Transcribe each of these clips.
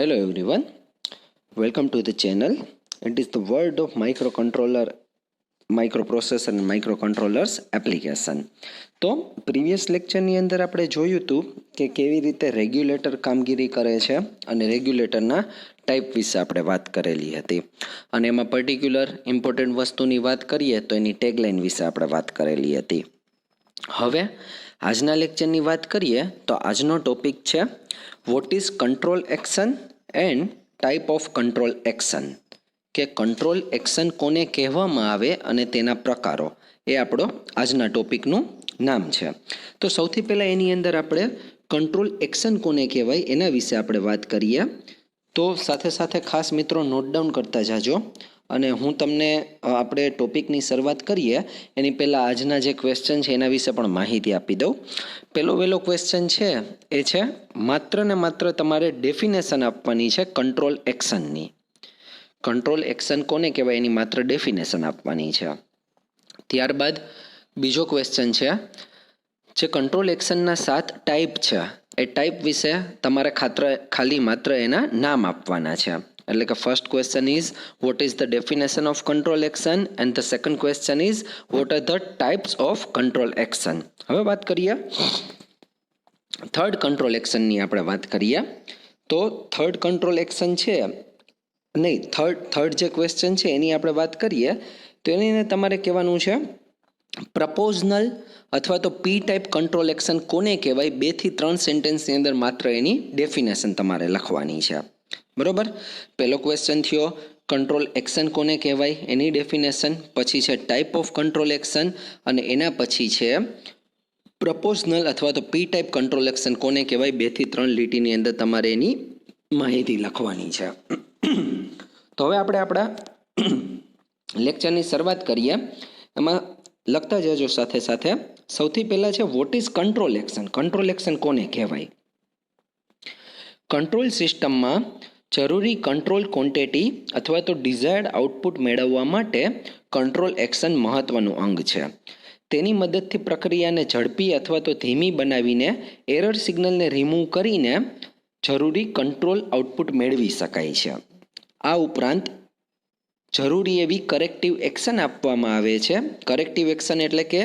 Hello everyone, welcome to the channel. It is the world of microcontroller, microprocessor and microcontrollers application. તો previous લેક્ચરની અંદર આપણે જોયું હતું કે કેવી રીતે રેગ્યુલેટર કામગીરી કરે છે અને રેગ્યુલેટરના ટાઈપ વિશે આપણે વાત કરેલી હતી અને એમાં પર્ટિક્યુલર ઇમ્પોર્ટન્ટ વસ્તુની વાત કરીએ તો એની ટેગલાઇન વિશે આપણે વાત કરેલી હતી. હવે આજના લેક્ચરની વાત કરીએ તો આજનો ટોપિક છે what is control action and type of control action, કે કંટ્રોલ એક્શન કોને કહેવામાં આવે અને તેના પ્રકારો, એ આપણો આજના ટોપિકનું નામ છે. તો સૌથી પહેલાં એની અંદર આપણે કંટ્રોલ એક્શન કોને કહેવાય એના વિશે આપણે વાત કરીએ. તો સાથે સાથે ખાસ મિત્રો નોટ ડાઉન કરતા જાજો અને હું તમને આપણે ટોપિકની શરૂઆત કરીએ એની પહેલાં આજના જે ક્વેશ્ચન છે એના વિશે પણ માહિતી આપી દઉં. પહેલો ક્વેશ્ચન છે એ છે માત્ર ને માત્ર તમારે ડેફિનેશન આપવાની છે કંટ્રોલ એક્શનની. કંટ્રોલ એક્શન કોને કહેવાય એની માત્ર ડેફિનેશન આપવાની છે. ત્યારબાદ બીજો ક્વેશ્ચન છે જે કંટ્રોલ એક્શનના 7 ટાઈપ છે એ ટાઈપ વિશે તમારે ખાલી માત્ર એના નામ આપવાના છે. એટલે કે first question is what is the definition of control action and the second question is what are the types of control action. હવે વાત કરીએ થર્ડ કંટ્રોલ એક્શનની. આપણે વાત કરીએ તો થર્ડ કંટ્રોલ એક્શન છે નહીં, થર્ડ જે ક્વેશ્ચન છે એની આપણે વાત કરીએ તો એને તમારે કહેવાનું છે પ્રપોઝનલ અથવા તો પી ટાઈપ કંટ્રોલ એક્શન કોને કહેવાય. 2 થી 3 સેન્ટેન્સની અંદર માત્ર એની ડેફિનેશન તમારે લખવાની છે. બરોબર, પહેલો ક્વેશ્ચન થયો કંટ્રોલ એક્શન કોને કહેવાય એની ડેફિનેશન, પછી છે ટાઈપ ઓફ કંટ્રોલ એક્શન અને એના પછી છે પ્રપોઝનલ અથવા તો પી ટાઈપ કંટ્રોલ એક્શન કોને કહેવાય. 2 થી 3 લીટીની અંદર તમારે એની માહિતી લખવાની છે. તો હવે આપણે આપણા લેક્ચરની શરૂઆત કરીએ. એમાં લખતા જજો સાથે સાથે. સૌથી પહેલાં છે what is control action. Control action કોને કહેવાય? કંટ્રોલ સિસ્ટમમાં જરૂરી કંટ્રોલ ક્વોન્ટિટી અથવા તો ડિઝાયર્ડ આઉટપુટ મેળવવા માટે કંટ્રોલ એક્શન મહત્વનું અંગ છે. તેની મદદથી પ્રક્રિયાને ઝડપી અથવા તો ધીમી બનાવીને એરર સિગ્નલને રિમૂવ કરીને જરૂરી કંટ્રોલ આઉટપુટ મેળવી શકાય છે. આ ઉપરાંત જરૂરી એવી કરેક્ટિવ એક્શન આપવામાં આવે છે. કરેક્ટિવ એક્શન એટલે કે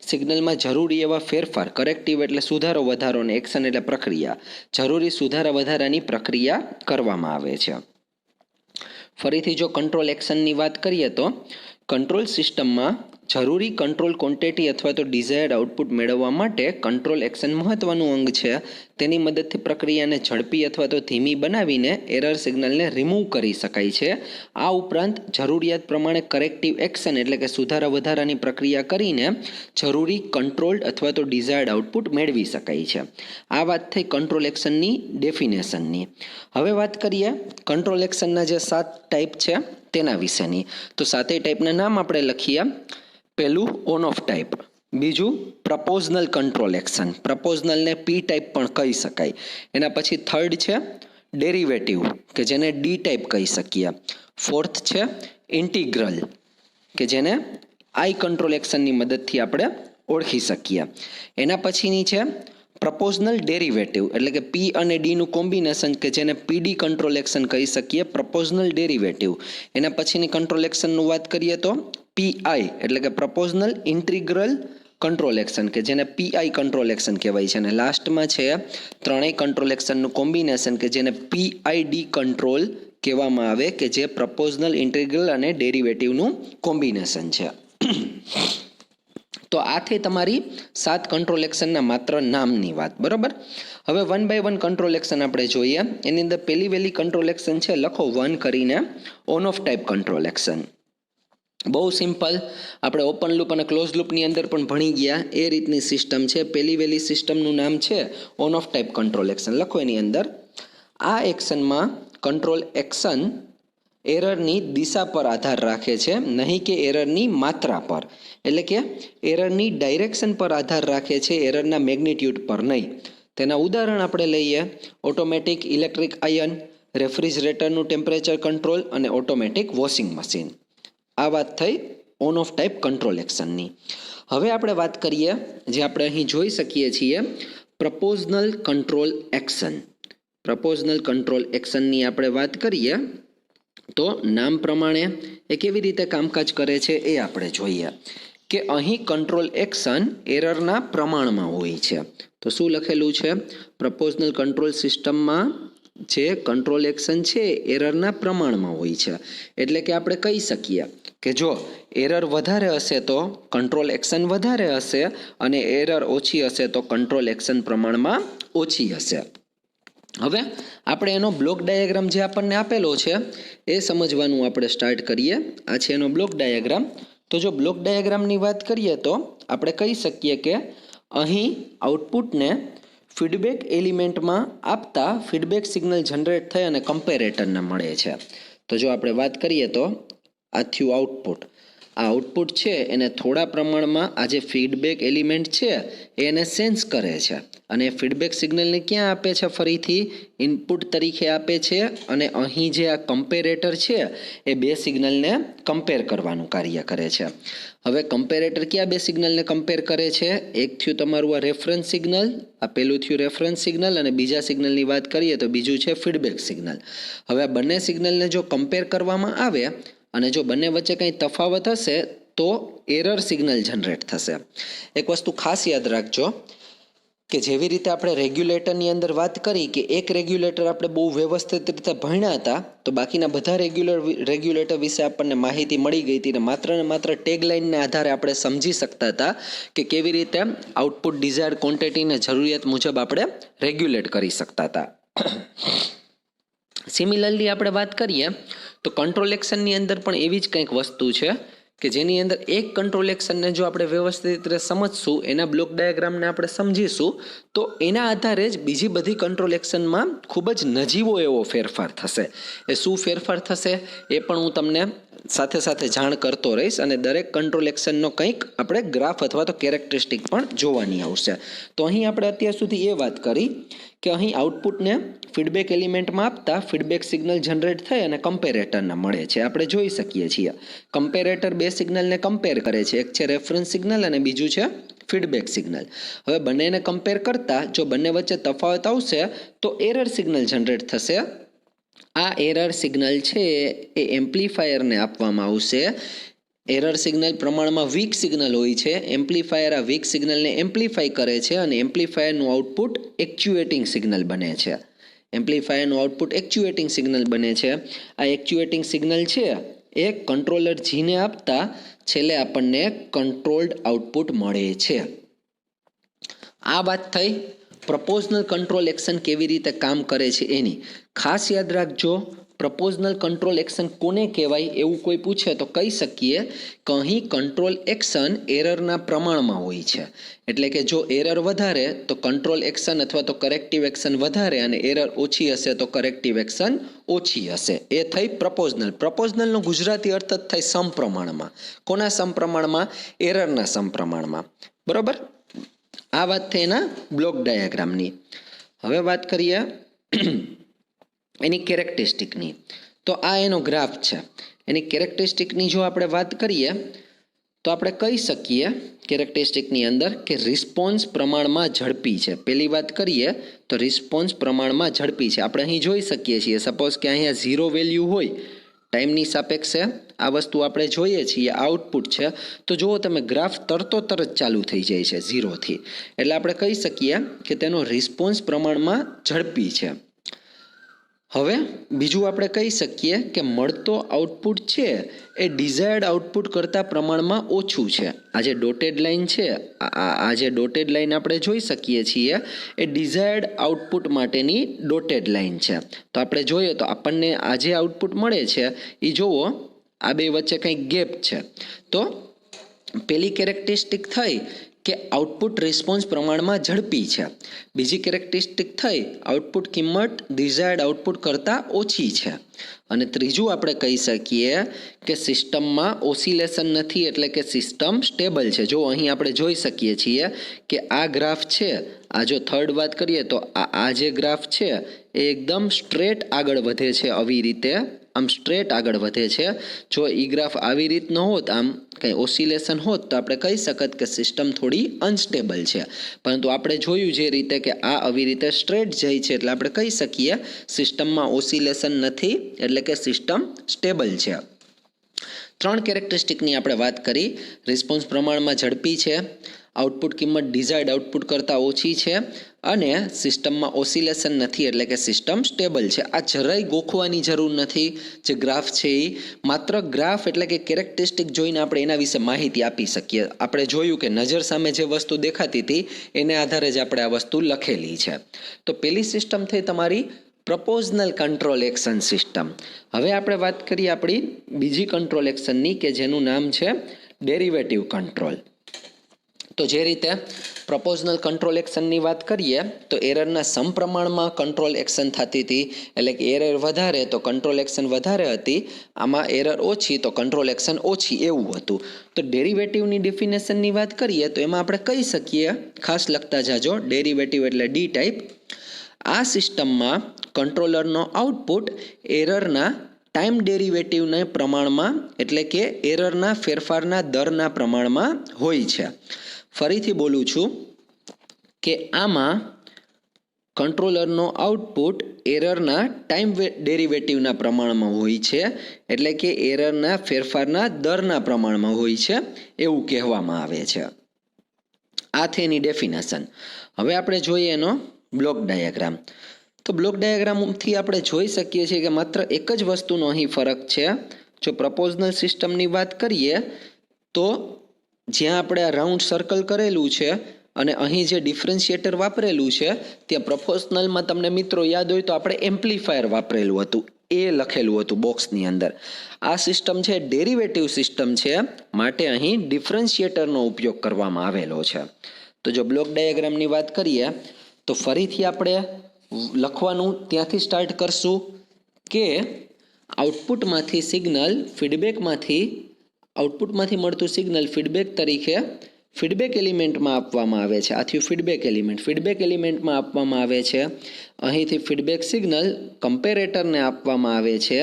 સિગ્નલમાં જરૂરી એવા ફેરફાર, કરેક્ટિવ એટલે સુધારો વધારો અને એક્શન એટલે પ્રક્રિયા, જરૂરી સુધારા વધારાની પ્રક્રિયા કરવામાં આવે છે. ફરીથી જો કંટ્રોલ એક્શનની વાત કરીએ તો કંટ્રોલ સિસ્ટમમાં જરૂરી કંટ્રોલ ક્વોન્ટિટી અથવા તો ડિઝાયર્ડ આઉટપુટ મેળવવા માટે કંટ્રોલ એક્શન મહત્વનું અંગ છે. તેની મદદથી પ્રક્રિયાને ઝડપી અથવા તો ધીમી બનાવીને એરર સિગ્નલને રિમૂવ કરી શકાય છે. આ ઉપરાંત જરૂરિયાત પ્રમાણે કરેક્ટિવ એક્શન એટલે કે સુધારા વધારાની પ્રક્રિયા કરીને જરૂરી કંટ્રોલ્ડ અથવા તો ડિઝાયર્ડ આઉટપુટ મેળવી શકાય છે. આ વાત થઈ કંટ્રોલ એક્શનની ડેફિનેશનની. હવે વાત કરીએ કંટ્રોલ એક્શનના જે 7 ટાઈપ છે તેના વિશેની. તો 7 ટાઈપના નામ આપણે લખીએ. પહેલું ઓન ઓફ ટાઈપ, બીજું પ્રપોઝનલ કંટ્રોલ એક્શન, પ્રપોઝનલને પી ટાઈપ પણ કહી શકાય. એના પછી થર્ડ છે ડેરિવેટિવ કે જેને ડી ટાઈપ કહી શકીએ. ફોર્થ છે ઇન્ટિગ્રલ કે જેને આઈ કંટ્રોલ એક્શનની મદદથી આપણે ઓળખી શકીએ. એના પછીની છે પ્રપોઝનલ ડેરિવેટિવ એટલે કે પી અને ડીનું કોમ્બિનેશન કે જેને પીડી કંટ્રોલ એક્શન કહી શકીએ, પ્રપોઝનલ ડેરિવેટિવ. એના પછીની કંટ્રોલ એક્શનનું વાત કરીએ તો પીઆઈ એટલે કે પ્રપોઝનલ ઇન્ટિગ્રલ કંટ્રોલ એક્શન કે જેને પીઆઈ કંટ્રોલ એક્શન કહેવાય છે. અને લાસ્ટમાં છે ત્રણેય કંટ્રોલ એક્શનનું કોમ્બિનેશન કે જેને પીઆઈડી કંટ્રોલ કહેવામાં આવે કે જે પ્રપોઝનલ ઇન્ટિગ્રલ અને ડેરિવેટિવનું કોમ્બિનેશન છે. તો આ થઈ તમારી 7 કંટ્રોલ એક્શનના માત્ર નામની વાત. બરોબર, હવે 1 બાય 1 કંટ્રોલ એક્શન આપણે જોઈએ. એની અંદર પહેલી કંટ્રોલ એક્શન છે, લખો 1 કરીને on off type control action. બહુ સિમ્પલ, આપણે ઓપન લૂપ અને ક્લોઝ લૂપની અંદર પણ ભણી ગયા એ રીતની સિસ્ટમ છે. પહેલી સિસ્ટમનું નામ છે on off type control action. લખો એની અંદર આ એક્શનમાં કંટ્રોલ એક્શન એરરની દિશા પર આધાર રાખે છે, નહીં કે એરરની માત્રા પર. એટલે કે એરરની ડાયરેક્શન પર આધાર રાખે છે, એરરના મેગ્નિટ્યુડ પર નહીં. તેના ઉદાહરણ આપણે લઈએ ઓટોમેટિક ઇલેક્ટ્રિક આયન, રેફ્રિજરેટરનું ટેમ્પરેચર કંટ્રોલ અને ઓટોમેટિક વોશિંગ મશીન. આ વાત થઈ ઓન ઓફ ટાઈપ કંટ્રોલ એક્શનની. હવે આપણે વાત કરીએ જે આપણે અહીં જોઈ શકીએ છીએ proportional control action. Proportional control એક્શનની આપણે વાત કરીએ તો નામ પ્રમાણે એ કેવી રીતે કામકાજ કરે છે એ આપણે જોઈએ કે અહીં કંટ્રોલ એક્શન એરરના પ્રમાણમાં હોય છે. તો શું લખેલું છે? પ્રપોઝનલ કંટ્રોલ સિસ્ટમમાં જે કંટ્રોલ એક્શન છે એરરના પ્રમાણમાં હોય છે. એટલે કે આપણે કહી શકીએ કે જો એરર વધારે હશે તો કંટ્રોલ એક્શન વધારે હશે અને એરર ઓછી હશે તો કંટ્રોલ એક્શન પ્રમાણમાં ઓછી હશે. હવે આપણે એનો બ્લોક ડાયાગ્રામ જે આપણને આપેલો છે એ સમજવાનું આપણે સ્ટાર્ટ કરીએ. આ છે એનો બ્લોક ડાયાગ્રામ. તો જો બ્લોક ડાયાગ્રામની વાત કરીએ તો આપણે કહી શકીએ કે અહીં આઉટપુટને ફીડબેક એલિમેન્ટમાં આપતા ફીડબેક સિગ્નલ જનરેટ થઈ અને કમ્પેરેટરને મળે છે. તો જો આપણે વાત કરીએ તો આ થયું આઉટપુટ. આ આઉટપુટ છે એને થોડા પ્રમાણમાં આ જે ફીડબેક એલિમેન્ટ છે એને સેન્સ કરે છે અને ફીડબેક સિગ્નલને ક્યાં આપે છે? ફરીથી ઇનપુટ તરીકે આપે છે અને અહીં જે આ કમ્પેરેટર છે એ બે સિગ્નલને કમ્પેર કરવાનું કાર્ય કરે છે. હવે કમ્પેરેટર ક્યાં બે સિગ્નલને કમ્પેર કરે છે? એક થયું તમારું આ રેફરન્સ સિગ્નલ, આ પેલું થયું રેફરન્સ સિગ્નલ અને બીજા સિગ્નલની વાત કરીએ તો બીજું છે ફીડબેક સિગ્નલ. હવે આ બંને સિગ્નલને જો કમ્પેર કરવામાં આવે અને જો બંને વચ્ચે કંઈ તફાવત હશે તો એરર સિગ્નલ જનરેટ થશે. એક વસ્તુ ખાસ યાદ રાખજો કે જેવી રીતે આપણે રેગ્યુલેટરની અંદર વાત કરી કે એક રેગ્યુલેટર આપણે બહુ વ્યવસ્થિત રીતે ભણ્યા હતા તો બાકીના બધા રેગ્યુલેટર વિશે આપણને માહિતી મળી ગઈ હતી ને માત્ર ટેગલાઇનને આધારે આપણે સમજી શકતા હતા કે કેવી રીતે આઉટપુટ ડિઝાયર્ડ ક્વોન્ટિટીને જરૂરિયાત મુજબ આપણે રેગ્યુલેટ કરી શકતા હતા. સિમિલરલી આપણે વાત કરીએ તો કંટ્રોલ એક્શનની અંદર પણ એવી જ કંઈક વસ્તુ છે કે જેની અંદર એક કંટ્રોલ એક્શનને જો આપણે વ્યવસ્થિત રીતે સમજશું, એના બ્લોક ડાયાગ્રામને આપણે સમજીશું તો એના આધારે જ બીજી બધી કંટ્રોલ એક્શનમાં ખૂબ જ નજીવો એવો ફેરફાર થશે. એ શું ફેરફાર થશે એ પણ હું તમને સાથે સાથે જાણ કરતો રહીશ અને દરેક કંટ્રોલ એક્શનનો કંઈક આપણે ગ્રાફ અથવા તો કેરેક્ટરિસ્ટિક પણ જોવાની આવશે. તો અહીં આપણે અત્યાર સુધી એ વાત કરી કે અહીં આઉટપુટને ફીડબેક એલિમેન્ટમાં આપતા ફીડબેક સિગ્નલ જનરેટ થઈ અને કમ્પેરેટરને મળે છે. આપણે જોઈ શકીએ છીએ કમ્પેરેટર બે સિગ્નલને કમ્પેર કરે છે. એક છે રેફરન્સ સિગ્નલ અને બીજું છે ફીડબેક સિગ્નલ. હવે બંનેને કમ્પેર કરતા જો બંને વચ્ચે તફાવત આવશે તો એરર સિગ્નલ જનરેટ થશે. આ એરર સિગ્નલ છે એ એમ્પ્લીફાયરને આપવામાં આવશે. એરર સિગ્નલ પ્રમાણમાં વીક સિગ્નલ હોય છે. એમ્પ્લીફાયર આ વીક સિગ્નલને એમ્પ્લીફાય કરે છે અને એમ્પ્લીફાયરનું આઉટપુટ એક્ચ્યુએટિંગ સિગ્નલ બને છે. એમ્પ્લીફાયરનું આઉટપુટ એક્ચ્યુએટિંગ સિગ્નલ બને છે. આ એક્ચ્યુએટિંગ સિગ્નલ છે એ કંટ્રોલર જીને આપતા છેલ્લે આપણને કંટ્રોલ્ડ આઉટપુટ મળે છે. આ વાત થઈ પ્રપોઝનલ કંટ્રોલ એક્શન કેવી રીતે કામ કરે છે એની. ખાસ યાદ રાખજો પ્રપોઝનલ કંટ્રોલ એક્શન કોને કહેવાય એવું કોઈ પૂછે તો કહી શકીએ કે અહીં કંટ્રોલ એક્શન એરરના પ્રમાણમાં હોય છે. એટલે કે જો એરર વધારે તો કંટ્રોલ એક્શન અથવા તો કરેક્ટિવ એક્શન વધારે અને એરર ઓછી હશે તો કરેક્ટિવ એક્શન ઓછી હશે. એ થઈ પ્રપોઝનલ. પ્રપોઝનલનો ગુજરાતી અર્થ જ થાય સમપ્રમાણમાં. કોના સમપ્રમાણમાં? એરરના સમપ્રમાણમાં. બરોબર. આ વાત થઈ એના બ્લોક ડાયાગ્રામની. હવે વાત કરીએ એની કેરેક્ટરિસ્ટિકની. તો આ એનો ગ્રાફ છે. એની કેરેક્ટરિસ્ટિકની જો આપણે વાત કરીએ તો આપણે કહી શકીએ કેરેક્ટરિસ્ટિકની અંદર કે રિસ્પોન્સ પ્રમાણમાં ઝડપી છે. પહેલી વાત કરીએ તો રિસ્પોન્સ પ્રમાણમાં ઝડપી છે. આપણે અહીં જોઈ શકીએ છીએ સપોઝ કે અહીંયા 0 વેલ્યુ હોય ટાઈમની સાપેક્ષે આ વસ્તુ આપણે જોઈએ છીએ આઉટપુટ છે તો જુઓ તમે ગ્રાફ તરત ચાલુ થઈ જાય છે 0થી. એટલે આપણે કહી શકીએ કે તેનો રિસ્પોન્સ પ્રમાણમાં ઝડપી છે. હવે બીજું આપણે કહી શકીએ કે મળતો આઉટપુટ છે એ ડિઝાયર્ડ આઉટપુટ કરતાં પ્રમાણમાં ઓછું છે. આ જે ડોટેડ લાઇન છે, આ જે ડોટેડ લાઇન આપણે જોઈ શકીએ છીએ એ ડિઝાયર્ડ આઉટપુટ માટેની ડોટેડ લાઇન છે. તો આપણે જોઈએ તો આપણને આ જે આઉટપુટ મળે છે એ જુઓ આ બે વચ્ચે કંઈક ગેપ છે. તો પેલી કેરેક્ટરિસ્ટિક થઈ કે આઉટપુટ રિસ્પોન્સ પ્રમાણમાં ઝડપી છે. બીજી કેરેક્ટરિસ્ટિક થઈ આઉટપુટ કિંમત ડિઝાયર્ડ આઉટપુટ કરતાં ઓછી છે. અને ત્રીજું આપણે કહી શકીએ કે સિસ્ટમમાં ઓસિલેશન નથી એટલે કે સિસ્ટમ સ્ટેબલ છે. જો અહીં આપણે જોઈ શકીએ છીએ કે આ ગ્રાફ છે, આ જો થર્ડ વાત કરીએ તો આ જે ગ્રાફ છે એ એકદમ સ્ટ્રેટ આગળ વધે છે આવી રીતે આમ સ્ટ્રેટ આગળ વધે છે. જો ઈ ગ્રાફ આવી રીતનો હોત, આમ કંઈ ઓસિલેશન હોત, તો આપણે કહી શકત કે સિસ્ટમ થોડી અનસ્ટેબલ છે. પરંતુ આપણે જોયું જે રીતે કે આ આવી રીતે સ્ટ્રેટ જાય છે, એટલે આપણે કહી શકીએ સિસ્ટમમાં ઓસિલેશન નથી, એટલે કે સિસ્ટમ સ્ટેબલ છે. 3 કેરેક્ટરિસ્ટિકની આપણે વાત કરી. રિસ્પોન્સ પ્રમાણમાં ઝડપી છે, આઉટપુટ કિંમત ડિઝાયર્ડ આઉટપુટ કરતાં ઓછી છે, અને સિસ્ટમમાં ઓસિલેશન નથી, એટલે કે સિસ્ટમ સ્ટેબલ છે. આ જરાય ગોખવાની જરૂર નથી. જે ગ્રાફ છે એ માત્ર ગ્રાફ એટલે કે કેરેક્ટરિસ્ટિક જોઈને આપણે એના વિશે માહિતી આપી શકીએ. આપણે જોયું કે નજર સામે જે વસ્તુ દેખાતી હતી એને આધારે જ આપણે આ વસ્તુ લખેલી છે. તો પેલી સિસ્ટમ થઈ તમારી પ્રપોઝનલ કંટ્રોલ એક્શન સિસ્ટમ. હવે આપણે વાત કરીએ આપણી બીજી કંટ્રોલ એક્શનની, કે જેનું નામ છે ડેરિવેટિવ કંટ્રોલ. તો જે રીતે પ્રપોઝનલ કંટ્રોલ એક્શનની વાત કરીએ તો એરરના સમપ્રમાણમાં કંટ્રોલ એક્શન થતી હતી, એટલે કે એરર વધારે તો કંટ્રોલ એક્શન વધારે હતી, આમાં એરર ઓછી તો કંટ્રોલ એક્શન ઓછી, એવું હતું. તો ડેરિવેટિવની ડેફિનેશનની વાત કરીએ તો એમાં આપણે કહી શકીએ, ખાસ લખતા જાજો, ડેરિવેટિવ એટલે ડી ટાઈપ. આ સિસ્ટમમાં કંટ્રોલરનો આઉટપુટ એરરના ટાઈમ ડેરિવેટિવના પ્રમાણમાં, એટલે કે એરરના ફેરફારના દરના પ્રમાણમાં હોય છે. ફરીથી બોલું છું કે આમાં કંટ્રોલરનો આઉટપુટ એરરના ટાઈમ ડેરિવેટિવના પ્રમાણમાં હોય છે, એટલે કે એરરના ફેરફારના દરના પ્રમાણમાં હોય છે, એવું કહેવામાં આવે છે. આ થઈ એની ડેફિનેશન. હવે આપણે જોઈએ એનો બ્લોક ડાયાગ્રામ. તો બ્લોક ડાયાગ્રામથી આપણે જોઈ શકીએ છીએ કે માત્ર એક જ વસ્તુનો અહીં ફરક છે. જો પ્રપોઝનલ સિસ્ટમની વાત કરીએ તો જ્યાં આપણે આ રાઉન્ડ સર્કલ કરેલું છે અને અહીં જે ડિફરન્શિએટર વાપરેલું છે, ત્યાં પ્રપોઝનલમાં તમને મિત્રો યાદ હોય તો આપણે એમ્પ્લીફાયર વાપરેલું હતું, એ લખેલું હતું બોક્સની અંદર. આ સિસ્ટમ છે ડેરિવેટિવ સિસ્ટમ છે, માટે અહીં ડિફરન્શિએટરનો ઉપયોગ કરવામાં આવેલો છે. તો જો બ્લોક ડાયાગ્રામની વાત કરીએ તો ફરીથી આપણે લખવાનું ત્યાંથી સ્ટાર્ટ કરશું કે આઉટપુટમાંથી સિગ્નલ આઉટપુટમાંથી મળતું સિગ્નલ ફીડબેક તરીકે ફીડબેક એલિમેન્ટમાં આપવામાં આવે છે. આથી ફીડબેક એલિમેન્ટમાં આપવામાં આવે છે. અહીંથી ફીડબેક સિગ્નલ કમ્પેરેટરને આપવામાં આવે છે.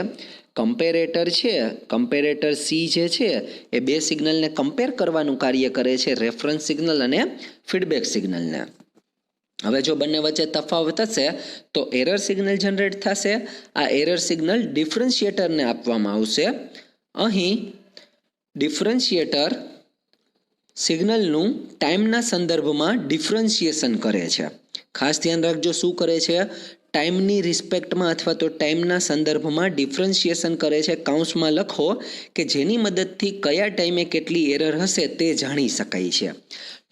કમ્પેરેટર સી જે છે એ બે સિગ્નલને કમ્પેર કરવાનું કાર્ય કરે છે, રેફરન્સ સિગ્નલ અને ફીડબેક સિગ્નલને. હવે જો બંને વચ્ચે તફાવત હશે તો એરર સિગ્નલ જનરેટ થશે. આ એરર સિગ્નલ ડિફરન્શિએટરને આપવામાં આવશે. અહીં ડિફરન્શિએટર સિગ્નલનું ટાઈમના સંદર્ભમાં ડિફરન્શિએશન કરે છે. ખાસ ધ્યાન રાખજો, શું કરે છે? ટાઈમની રિસ્પેક્ટમાં અથવા તો ટાઈમના સંદર્ભમાં ડિફરન્શિએશન કરે છે. કૌંસમાં લખો કે જેની મદદથી કયા ટાઈમે કેટલી એરર હશે તે જાણી શકાય છે.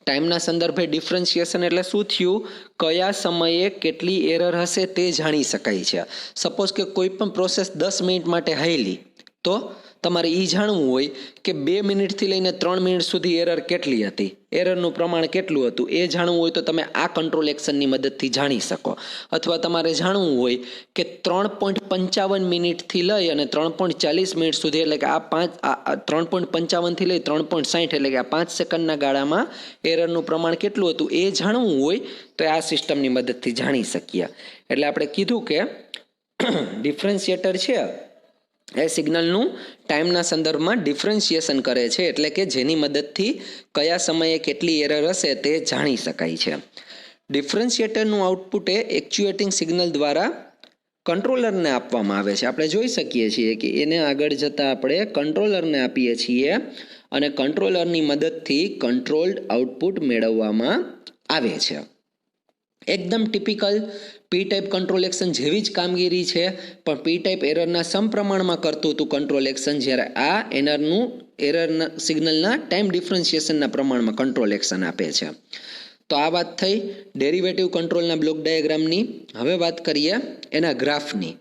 ટાઈમના સંદર્ભે ડિફરન્શિએશન એટલે શું થયું? કયા સમયે કેટલી એરર હશે તે જાણી શકાય છે. સપોઝ કે કોઈ પણ પ્રોસેસ 10 મિનિટ માટે હાલી, તો તમારે એ જાણવું હોય કે 2 મિનિટથી લઈને 3 મિનિટ સુધી એરર કેટલી હતી, એરરનું પ્રમાણ કેટલું હતું, એ જાણવું હોય તો તમે આ કંટ્રોલ એક્શનની મદદથી જાણી શકો. અથવા તમારે જાણવું હોય કે 3.55 મિનિટથી લઈ અને 3.40 મિનિટ સુધી, એટલે કે આ 3.55થી લઈ 3.60, એટલે કે આ 5 સેકન્ડના ગાળામાં એરરનું પ્રમાણ કેટલું હતું એ જાણવું હોય તો આ સિસ્ટમની મદદથી જાણી શકીએ. એટલે આપણે કીધું કે ડિફરન્શિએટર છે એ સિગ્નલનું ટાઈમના સંદર્ભમાં ડિફરન્શિએશન કરે છે, એટલે કે જેની મદદથી કયા સમયે કેટલી એરર હશે તે જાણી શકાય છે. ડિફરન્શિએટરનું આઉટપુટ એ એક્ચ્યુએટિંગ સિગ્નલ દ્વારા કંટ્રોલરને આપવામાં આવે છે. આપણે જોઈ શકીએ છીએ કે એને આગળ જતાં આપણે કંટ્રોલરને આપીએ છીએ અને કંટ્રોલરની મદદથી કંટ્રોલ્ડ આઉટપુટ મેળવવામાં આવે છે. એકદમ ટિપિકલ પી ટાઈપ કંટ્રોલ એક્શન જેવી જ કામગીરી છે, પણ પી ટાઈપ એરરના સમપ્રમાણમાં કરતું હતું કંટ્રોલ એક્શન, જ્યારે આ એરરના સિગ્નલના ટાઈમ ડિફરન્શિએશનના પ્રમાણમાં કંટ્રોલ એક્શન આપે છે. તો આ વાત થઈ ડેરિવેટિવ કંટ્રોલના બ્લોક ડાયાગ્રામની. હવે વાત કરીએ એના ગ્રાફની.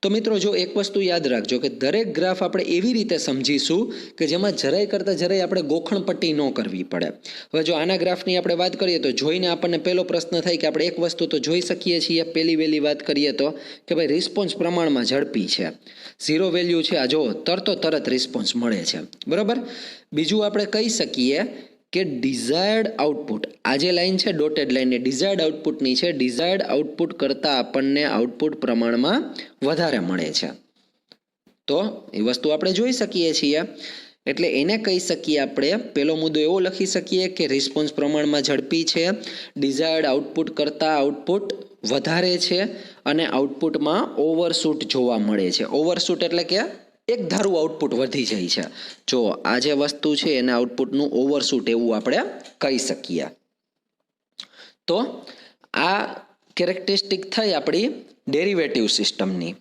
તો મિત્રો જો એક વસ્તુ યાદ રાખજો કે દરેક ગ્રાફ આપણે એવી રીતે સમજીશું કે જેમાં જરાય કરતાં જરાય આપણે ગોખણપટ્ટી ન કરવી પડે. હવે જો આના ગ્રાફની આપણે વાત કરીએ તો જોઈને આપણને પહેલો પ્રશ્ન થાય કે આપણે એક વસ્તુ તો જોઈ શકીએ છીએ. પહેલી વહેલી વાત કરીએ તો કે ભાઈ રિસ્પોન્સ પ્રમાણમાં ઝડપી છે, 0 વેલ્યુ છે, આ જો તરત રિસ્પોન્સ મળે છે, બરાબર. બીજું આપણે કહી શકીએ કે ડિઝાયર્ડ આઉટપુટ, આ જે લાઈન છે ડોટેડ લાઈન એ ડિઝાયર્ડ આઉટપુટની છે. ડિઝાયર્ડ આઉટપુટ કરતાં આપણને આઉટપુટ પ્રમાણમાં વધારે મળે છે. તો એ વસ્તુ આપણે જોઈ શકીએ છીએ. એટલે એને કહી શકીએ આપણે, પહેલો મુદ્દો એવો લખી શકીએ કે રિસ્પોન્સ પ્રમાણમાં ઝડપી છે, ડિઝાયર્ડ આઉટપુટ કરતાં આઉટપુટ વધારે છે અને આઉટપુટમાં ઓવરશૂટ જોવા મળે છે. ઓવરશૂટ એટલે કે એક ધારું આઉટપુટ વધી જાય છે. જો આ જે વસ્તુ છે એને આઉટપુટનું ઓવરશૂટ એવું આપણે કહી શકીએ. તો આ કેરેક્ટરિસ્ટિક થઈ આપણી ડેરિવેટિવ સિસ્ટમની.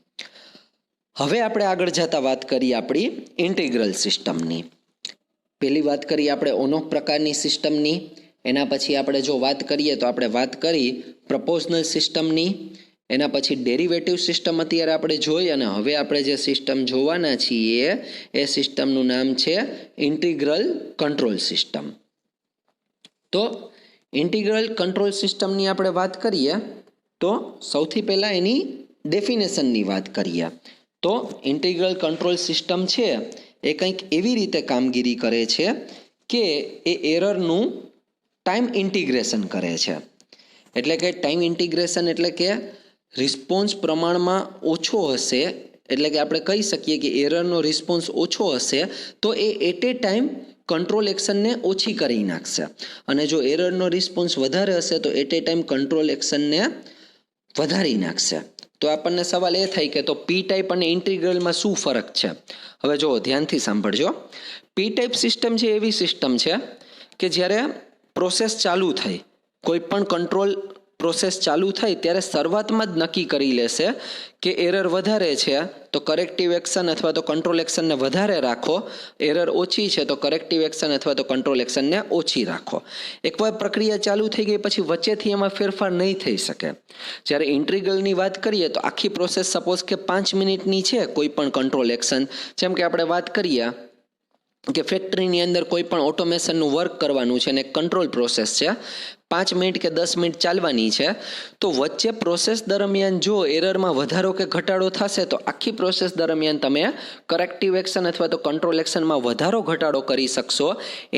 હવે આપણે આગળ જતા વાત કરીએ આપણી ઇન્ટિગ્રલ સિસ્ટમની. પહેલી વાત કરીએ આપણે ઓન ઓફ પ્રકારની સિસ્ટમની. એના પછી આપણે જો વાત કરીએ તો આપણે વાત કરી પ્રપોઝનલ સિસ્ટમની. એના પછી ડેરિવેટિવ સિસ્ટમ અત્યારે આપણે જોઈ, અને હવે આપણે જે સિસ્ટમ જોવાના છીએ એ સિસ્ટમનું નામ છે ઇન્ટિગ્રલ કંટ્રોલ સિસ્ટમ. તો ઇન્ટિગ્રલ કંટ્રોલ સિસ્ટમની આપણે વાત કરીએ તો સૌથી પહેલાં એની ડેફિનેશનની વાત કરીએ. તો ઇન્ટિગ્રલ કંટ્રોલ સિસ્ટમ છે એ કંઈક એવી રીતે કામગીરી કરે છે કે એ એરરનું ટાઈમ ઇન્ટિગ્રેશન કરે છે. એટલે કે ટાઈમ ઇન્ટિગ્રેશન એટલે કે રિસ્પોન્સ પ્રમાણમાં ઓછો હશે, એટલે કે આપણે કહી શકીએ કે એરરનો રિસ્પોન્સ ઓછો હશે તો A at A time control એક્શનને ઓછી કરી નાખશે, અને જો એરરનો રિસ્પોન્સ વધારે હશે તો એટ એ ટાઈમ કંટ્રોલ એક્શનને વધારી નાખશે. તો આપણને સવાલ એ થાય કે તો પી ટાઈપ અને ઇન્ટિગ્રલમાં શું ફરક છે? હવે જો ધ્યાનથી સાંભળજો. પી ટાઈપ સિસ્ટમ છે એવી સિસ્ટમ છે કે જ્યારે પ્રોસેસ ચાલુ થાય, કોઈ પણ કંટ્રોલ પ્રોસેસ ચાલુ થાય ત્યારે શરૂઆતમાં જ નક્કી કરી લેશે કે એરર વધારે છે તો કરેક્ટિવ એક્શન અથવા તો કંટ્રોલ એક્શનને વધારે રાખો, એરર ઓછી છે તો કરેક્ટિવ એક્શન અથવા તો કંટ્રોલ એક્શનને ઓછી રાખો. એકવાર પ્રક્રિયા ચાલુ થઈ ગઈ પછી વચ્ચેથી એમાં ફેરફાર નહીં થઈ શકે. જ્યારે ઇન્ટિગ્રલની વાત કરીએ તો આખી પ્રોસેસ સપોઝ કે 5 મિનિટની છે કોઈ પણ કંટ્રોલ એક્શન, જેમ કે આપણે વાત કરીએ કે ફેક્ટરીની અંદર કોઈ પણ ઓટોમેશનનું વર્ક કરવાનું છે અને કંટ્રોલ પ્રોસેસ છે, 5 મિનિટ કે 10 મિનિટ ચાલવાની છે, તો વચ્ચે પ્રોસેસ દરમિયાન જો એરરમાં વધારો કે ઘટાડો થશે તો આખી પ્રોસેસ દરમિયાન તમે કરેક્ટિવ એક્શન અથવા તો કંટ્રોલ એક્શનમાં વધારો ઘટાડો કરી શકશો.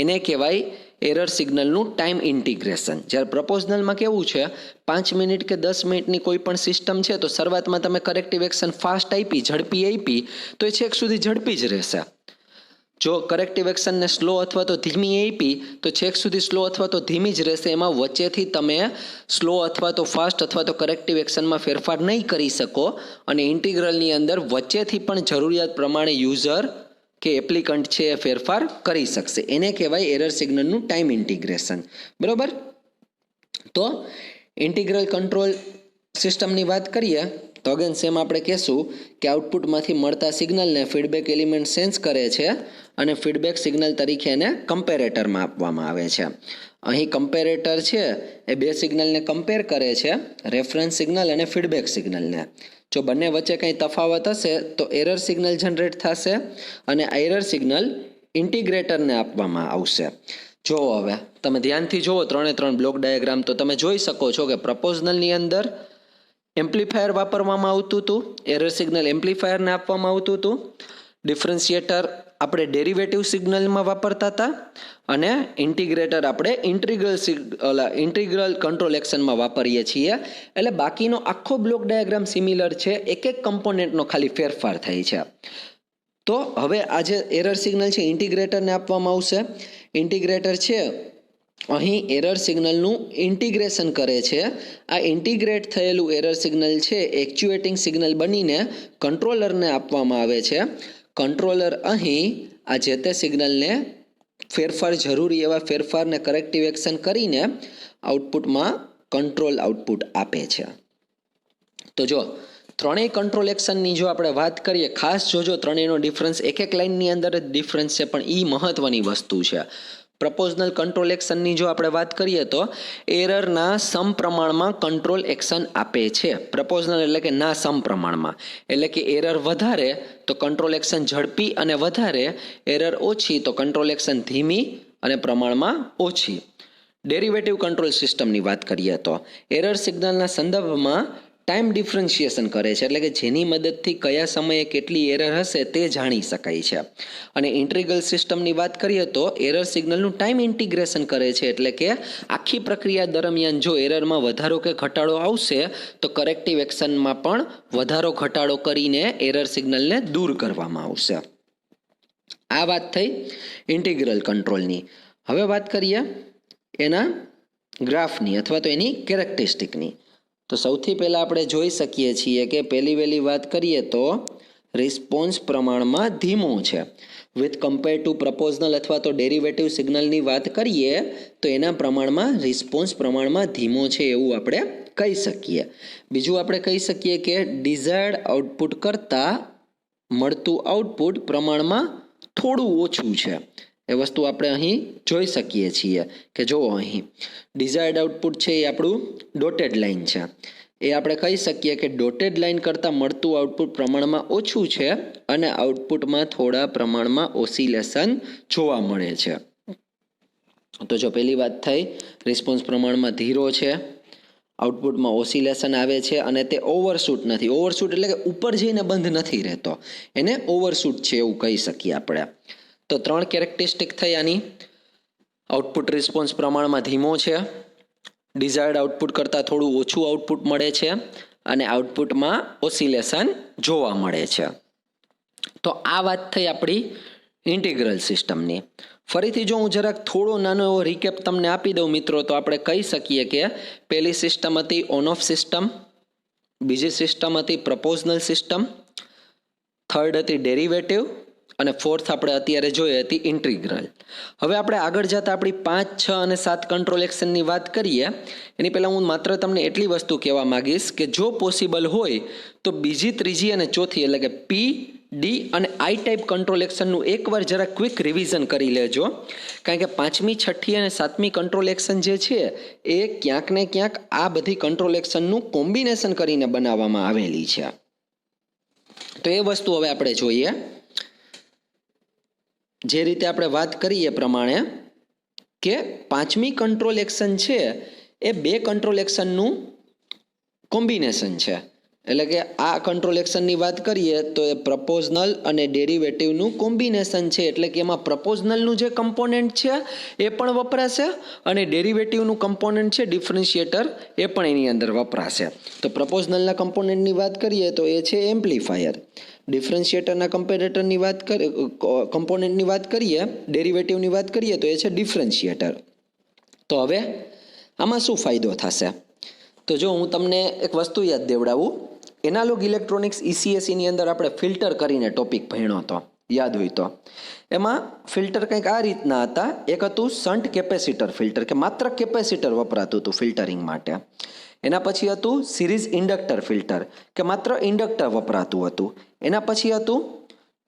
એને કહેવાય એરર સિગ્નલનું ટાઈમ ઇન્ટિગ્રેશન. જ્યારે પ્રપોઝનલમાં કેવું છે, 5 મિનિટ કે 10 મિનિટની કોઈ પણ સિસ્ટમ છે તો શરૂઆતમાં તમે કરેક્ટિવ એક્શન ફાસ્ટ આપી, ઝડપી આપી તો એ છેક સુધી ઝડપી જ રહેશે. જો કરેક્ટિવ એક્શનને સ્લો અથવા તો ધીમી આપી તો છેક સુધી સ્લો અથવા તો ધીમી જ રહેશે. એમાં વચ્ચેથી તમે સ્લો અથવા તો ફાસ્ટ અથવા તો કરેક્ટિવ એક્શનમાં ફેરફાર નહીં કરી શકો. અને ઇન્ટિગ્રલની અંદર વચ્ચેથી પણ જરૂરિયાત પ્રમાણે યુઝર કે એપ્લિકન્ટ છે એ ફેરફાર કરી શકશે. એને કહેવાય એરર સિગ્નલનું ટાઈમ ઇન્ટિગ્રેશન. બરાબર? તો ઇન્ટિગ્રલ કંટ્રોલ સિસ્ટમની વાત કરીએ તો અગેન સેમ આપણે કહેશું કે આઉટપુટમાંથી મળતા સિગ્નલને ફીડબેક એલિમેન્ટ સેન્સ કરે છે અને ફીડબેક સિગ્નલ તરીકે એને કમ્પેરેટરમાં આપવામાં આવે છે. અહીં કમ્પેરેટર છે એ બે સિગ્નલને કમ્પેર કરે છે, રેફરન્સ સિગ્નલ અને ફીડબેક સિગ્નલને. જો બંને વચ્ચે કંઈ તફાવત હશે તો એરર સિગ્નલ જનરેટ થશે અને આ એરર સિગ્નલ ઇન્ટિગ્રેટરને આપવામાં આવશે. જો હવે તમે ધ્યાનથી જુઓ 3 બ્લોક ડાયાગ્રામ તો તમે જોઈ શકો છો કે પ્રપોઝનલની અંદર એમ્પ્લીફાયર વાપરવામાં આવતું હતું, એરર સિગ્નલ એમ્પ્લીફાયરને આપવામાં આવતું હતું. ડિફરન્શિએટર આપણે ડેરિવેટિવ સિગ્નલમાં વાપરતા હતા અને ઇન્ટિગ્રેટર આપણે ઇન્ટિગ્રલ કંટ્રોલ એક્શનમાં વાપરીએ છીએ. એટલે બાકીનો આખો બ્લોક ડાયાગ્રામ સિમિલર છે, એક કમ્પોનેન્ટનો ખાલી ફેરફાર થાય છે. તો હવે આ જે એરર સિગ્નલ છે ઇન્ટિગ્રેટરને આપવામાં આવશે. ઇન્ટિગ્રેટર છે અહીં એરર સિગ્નલનું ઇન્ટિગ્રેશન કરે છે. આ ઇન્ટિગ્રેટ થયેલું એરર સિગ્નલ છે એક્ચ્યુએટિંગ સિગ્નલ બનીને કંટ્રોલરને આપવામાં આવે છે. કંટ્રોલર અહીં આ જે તે સિગ્નલને ફેરફાર જરૂરી એવા ફેરફારને કરેક્ટિવ એક્શન કરીને આઉટપુટમાં કંટ્રોલ આઉટપુટ આપે છે. તો જો ત્રણેય કંટ્રોલ એક્શનની જો આપણે વાત કરીએ, ખાસ જોજો ત્રણેયનો ડિફરન્સ એક લાઇનની અંદર જ ડિફરન્સ છે, પણ એ મહત્વની વસ્તુ છે. પ્રપોઝનલ કંટ્રોલ એક્શનની જો આપણે વાત કરીએ તો એરરના સમપ્રમાણમાં કંટ્રોલ એક્શન આપે છે. પ્રપોઝનલ એટલે કે ના સમપ્રમાણમાં, એટલે કે એરર વધારે તો કંટ્રોલ એક્શન ઝડપી અને વધારે, એરર ઓછી તો કંટ્રોલ એક્શન ધીમી અને પ્રમાણમાં ઓછી. ડેરિવેટિવ કંટ્રોલ સિસ્ટમની વાત કરીએ તો એરર સિગ્નલના સંદર્ભમાં ટાઈમ ડિફરન્શિએશન કરે છે, એટલે કે જેની મદદથી કયા સમયે કેટલી એરર હશે તે જાણી શકાય છે. અને ઇન્ટિગ્રલ સિસ્ટમની વાત કરીએ તો એરર સિગ્નલનું ટાઈમ ઇન્ટિગ્રેશન કરે છે, એટલે કે આખી પ્રક્રિયા દરમિયાન જો એરરમાં વધારો કે ઘટાડો આવશે તો કરેક્ટિવ એક્શનમાં પણ વધારો ઘટાડો કરીને એરર સિગ્નલને દૂર કરવામાં આવશે. આ વાત થઈ ઇન્ટિગ્રલ કંટ્રોલની. હવે વાત કરીએ એના ગ્રાફની અથવા તો એની કેરેક્ટરિસ્ટિકની. તો સૌથી પહેલાં આપણે જોઈ શકીએ છીએ કે પહેલી વાત કરીએ તો રિસ્પોન્સ પ્રમાણમાં ધીમો છે. વિથ કમ્પેર ટુ પ્રપોઝનલ અથવા તો ડેરિવેટિવ સિગ્નલની વાત કરીએ તો એના પ્રમાણમાં રિસ્પોન્સ પ્રમાણમાં ધીમો છે એવું આપણે કહી શકીએ. બીજું આપણે કહી શકીએ કે ડિઝાયર્ડ આઉટપુટ કરતાં મળતું આઉટપુટ પ્રમાણમાં થોડું ઓછું છે. એ વસ્તુ આપણે અહીં જોઈ શકીએ છીએ કે જુઓ અહીં ડિઝાયર્ડ આઉટપુટ છે એ આપણું ડોટેડ લાઇન છે. એ આપણે કહી શકીએ કે ડોટેડ લાઇન કરતાં મળતું આઉટપુટ પ્રમાણમાં ઓછું છે અને આઉટપુટમાં થોડા પ્રમાણમાં ઓસિલેશન જોવા મળે છે. તો જો પહેલી વાત થઈ રિસ્પોન્સ પ્રમાણમાં ધીરો છે, આઉટપુટમાં ઓસિલેશન આવે છે અને તે ઓવરશૂટ નથી. ઓવરશૂટ એટલે કે ઉપર જઈને બંધ નથી રહેતો, એને ઓવરશૂટ છે એવું કહી શકીએ આપણે. તો 3 કેરેક્ટરિસ્ટિક થઈ આની. આઉટપુટ રિસ્પોન્સ પ્રમાણમાં ધીમો છે, ડિઝાયર્ડ આઉટપુટ કરતાં થોડું ઓછું આઉટપુટ મળે છે અને આઉટપુટમાં ઓસિલેશન જોવા મળે છે. તો આ વાત થઈ આપણી ઇન્ટિગ્રલ સિસ્ટમની. ફરીથી જો હું જરાક થોડો નાનો એવો રિકેપ તમને આપી દઉં મિત્રો, તો આપણે કહી શકીએ કે પહેલી સિસ્ટમ હતી ઓન ઓફ સિસ્ટમ, બીજી સિસ્ટમ હતી પ્રપોઝનલ સિસ્ટમ, થર્ડ હતી ડેરિવેટિવ અને ફોર્થ આપણે અત્યારે જોઈ હતી ઇન્ટિગ્રલ. હવે આપણે આગળ જતા આપણી 5, 6 અને 7 કંટ્રોલ એક્શનની વાત કરીએ એની પહેલાં હું માત્ર તમને એટલી વસ્તુ કહેવા માંગીશ કે જો પોસિબલ હોય તો બીજી, ત્રીજી અને ચોથી એટલે કે પી, ડી અને આઈ ટાઈપ કંટ્રોલ એક્શનનું એકવાર જરા ક્વિક રિવિઝન કરી લેજો. કારણ કે 5મી, 6ઠ્ઠી અને 7મી કંટ્રોલ એક્શન જે છે એ ક્યાંક ને ક્યાંક આ બધી કંટ્રોલ એક્શનનું કોમ્બિનેશન કરીને બનાવવામાં આવેલી છે. તો એ વસ્તુ હવે આપણે જોઈએ. જે રીતે આપણે વાત કરીએ પ્રમાણે કે 5મી કંટ્રોલ એક્શન છે એ 2 કંટ્રોલ એક્શનનું કોમ્બિનેશન છે. એટલે કે આ કંટ્રોલ એક્શનની વાત કરીએ તો એ પ્રપોઝનલ અને ડેરિવેટિવનું કોમ્બિનેશન છે. એટલે કે એમાં પ્રપોઝનલનું જે કમ્પોનન્ટ છે એ પણ વપરાશે અને ડેરિવેટિવનું કમ્પોનન્ટ છે ડિફરન્શિએટર એ પણ એની અંદર વપરાશે. તો પ્રપોઝનલના કમ્પોનન્ટની વાત કરીએ તો એ છે એમ્પ્લીફાયર. ડિફરન્શિએટરના કમ્પોનન્ટની વાત કરીએ, ડેરિવેટિવની વાત કરીએ તો એ છે ડિફરન્શિએટર. તો હવે આમાં શું ફાયદો થશે? તો જો હું તમને એક વસ્તુ યાદ દેવડાવું, એનાલોગ ઇલેક્ટ્રોનિક્સ ECSEની અંદર આપણે ફિલ્ટર કરીને ટોપિક ભણ્યો હતો, યાદ હોય તો. એમાં ફિલ્ટર કંઈક આ રીતના હતા. એક હતું શન્ટ કેપેસિટર ફિલ્ટર, કે માત્ર કેપેસિટર વપરાતું હતું ફિલ્ટરિંગ માટે. એના પછી હતું સિરીઝ ઇન્ડક્ટર ફિલ્ટર, કે માત્ર ઇન્ડક્ટર વપરાતું હતું. એના પછી હતું